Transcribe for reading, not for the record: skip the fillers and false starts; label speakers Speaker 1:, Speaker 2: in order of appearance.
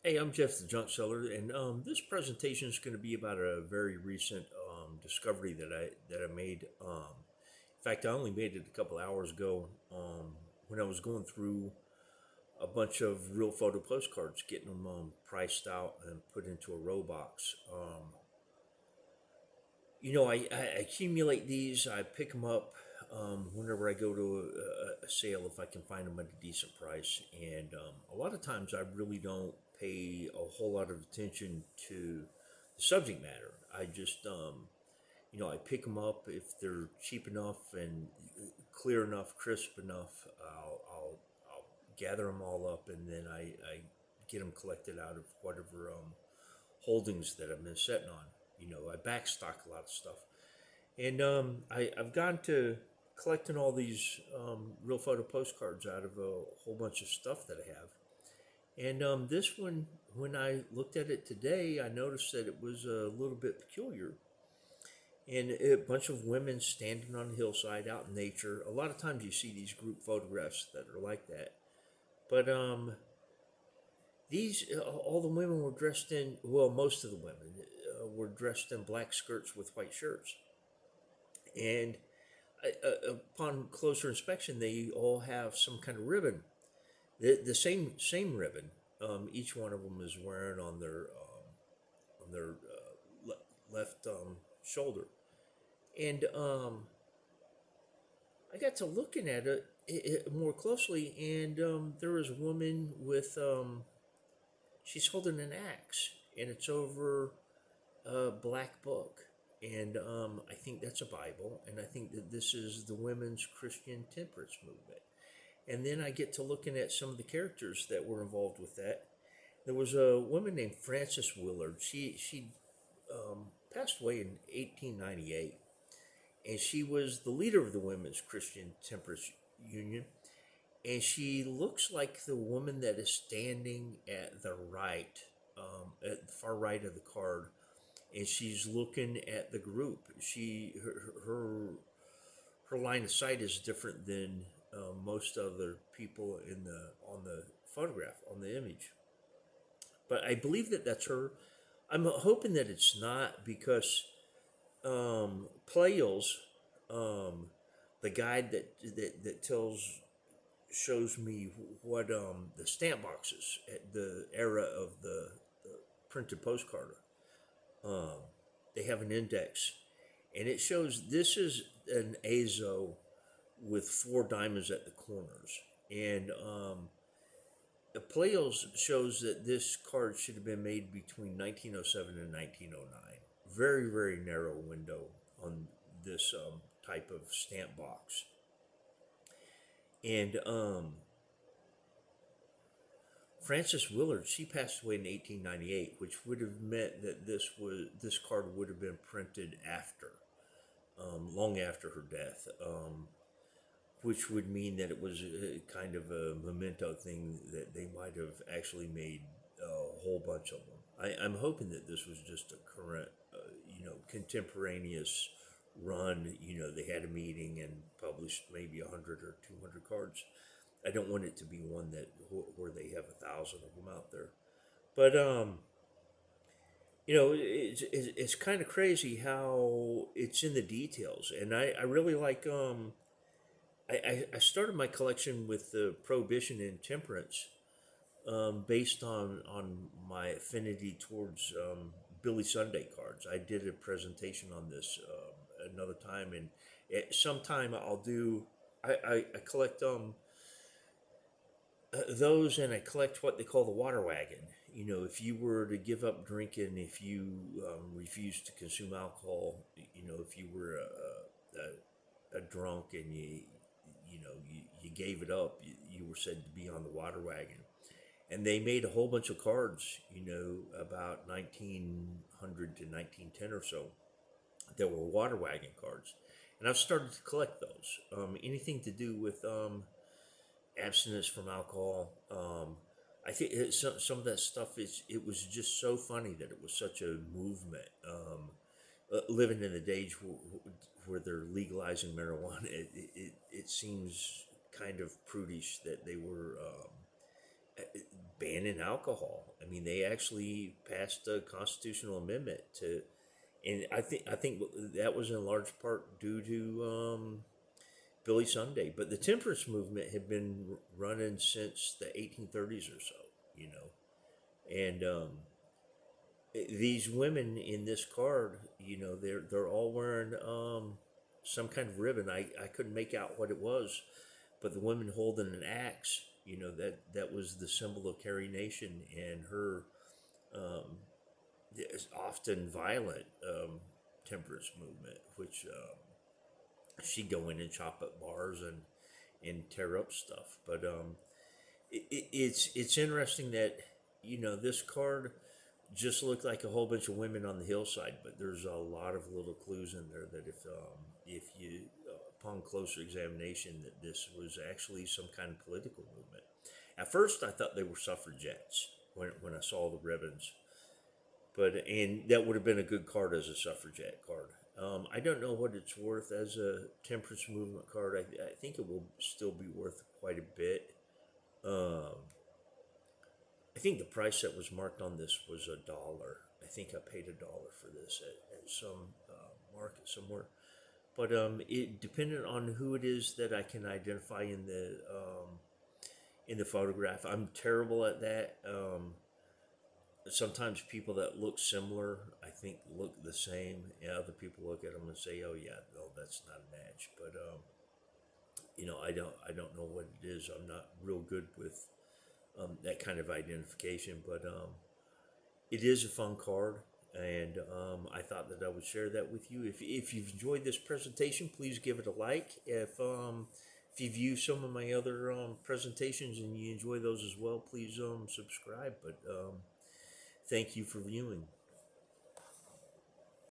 Speaker 1: Hey, I'm Jeff the Junk Seller, and this presentation is going to be about a very recent discovery that I made. In fact, I only made it a couple hours ago when I was going through a bunch of real photo postcards, getting them priced out and put into a row box. I accumulate these. I pick them up whenever I go to a sale if I can find them at a decent price. And a lot of times I really don't pay a whole lot of attention to the subject matter. I pick them up if they're cheap enough and clear enough, crisp enough. I'll gather them all up and then I get them collected out of whatever holdings that I've been sitting on. I backstock a lot of stuff. And I've gone to collecting all these real photo postcards out of a whole bunch of stuff that I have. And this one, when I looked at it today, I noticed that it was a little bit peculiar. And a bunch of women standing on a hillside out in nature. A lot of times you see these group photographs that are like that. But these, all the women were dressed in, well, most of the women were dressed in black skirts with white shirts. And upon closer inspection, they all have some kind of ribbon, the same ribbon. Each one of them is wearing on their left shoulder, and I got to looking at it more closely, and there was a woman with she's holding an axe, and it's over a black book. And I think that's a Bible, and I think that this is the women's Christian temperance movement. And then I get to looking at some of the characters that were involved with that. There was a woman named Frances Willard. She passed away in 1898, and she was the leader of the Women's Christian Temperance Union. And she looks like the woman that is standing at the right, at the far right of the card, and she's looking at the group. Her line of sight is different than most other people in the on the photograph on the image. But I believe that that's her. I'm hoping that it's not because Playles, um, the guide that tells shows me what the stamp boxes at the era of the printed postcard. Um, they have an index, and it shows this is an azo with four diamonds at the corners. And the Playos shows that this card should have been made between 1907 and 1909. Very, very narrow window on this type of stamp box. And Frances Willard, she passed away in 1898, which would have meant that this card would have been printed after, long after her death. Which would mean that it was a kind of a memento thing that they might have actually made a whole bunch of them. I'm hoping that this was just a current, contemporaneous run. They had a meeting and published maybe 100 or 200 cards. I don't want it to be one that where they have 1,000 of them out there. But it's kind of crazy how it's in the details, and I really like I started my collection with the Prohibition and Temperance, based on my affinity towards Billy Sunday cards. I did a presentation on this another time, and at some time I'll do. I collect those, and I collect what they call the water wagon. If you were to give up drinking, if you refused to consume alcohol, if you were a drunk and you gave it up, you were said to be on the water wagon. And they made a whole bunch of cards, about 1900 to 1910 or so, that were water wagon cards. And I've started to collect those. Anything to do with abstinence from alcohol. I think some of that stuff it was just so funny that it was such a movement. Living in a age where they're legalizing marijuana, it seems kind of prudish that they were banning alcohol. I mean, they actually passed a constitutional amendment to, and I think that was in large part due to Billy Sunday. But the temperance movement had been running since the 1830s or so, you know, and these women in this card, you know, they're all wearing some kind of ribbon. I couldn't make out what it was, but the woman holding an axe, you know, that was the symbol of Carrie Nation and her um, is often violent temperance movement, which she'd go in and chop up bars and tear up stuff. But it's interesting that you know this card just looked like a whole bunch of women on the hillside, but there's a lot of little clues in there that if you upon closer examination that this was actually some kind of political movement. At first, I thought they were suffragettes when I saw the ribbons, but and that would have been a good card as a suffragette card. I don't know what it's worth as a temperance movement card. I think it will still be worth quite a bit. Um, I think the price that was marked on this was $1. I think I paid $1 for this at some market somewhere. But it depending on who it is that I can identify in the photograph. I'm terrible at that. Sometimes people that look similar, I think, look the same. And other people look at them and say, "Oh yeah, no, that's not a match." But you know, I don't know what it is. I'm not real good with that kind of identification. But it is a fun card, and I thought that I would share that with you. If you've enjoyed this presentation, please give it a like. If you view some of my other presentations and you enjoy those as well, please subscribe. But thank you for viewing.